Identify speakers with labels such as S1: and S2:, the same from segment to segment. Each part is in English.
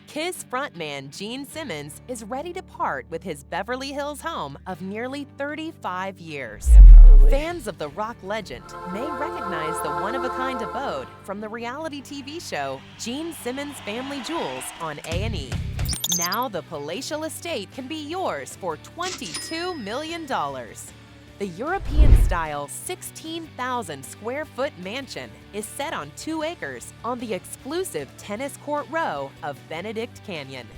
S1: Kiss frontman Gene Simmons is ready to part with his Beverly Hills home of nearly 35 years. Fans of the rock legend may recognize the one-of-a-kind abode from the reality TV show Gene Simmons Family Jewels on A&E. Now the palatial estate can be yours for $22 million. The European-style 16,000-square-foot mansion is set on 2 acres on the exclusive tennis court row of Benedict Canyon.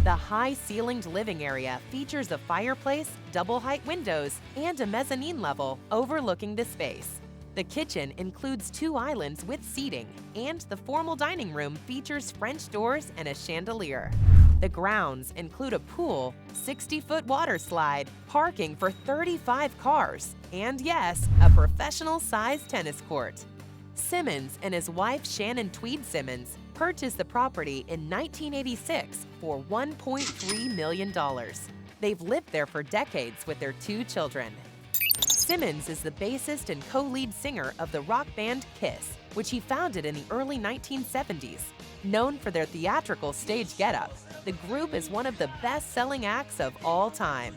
S1: The high-ceilinged living area features a fireplace, double-height windows, and a mezzanine level overlooking the space. The kitchen includes 2 islands with seating, and the formal dining room features French doors and a chandelier. The grounds include a pool, 60-foot water slide, parking for 35 cars, and yes, a professional-sized tennis court. Simmons and his wife Shannon Tweed Simmons purchased the property in 1986 for $1.3 million. They've lived there for decades with their 2 children. Simmons is the bassist and co-lead singer of the rock band Kiss, which he founded in the early 1970s. Known for their theatrical stage getup, the group is one of the best-selling acts of all time.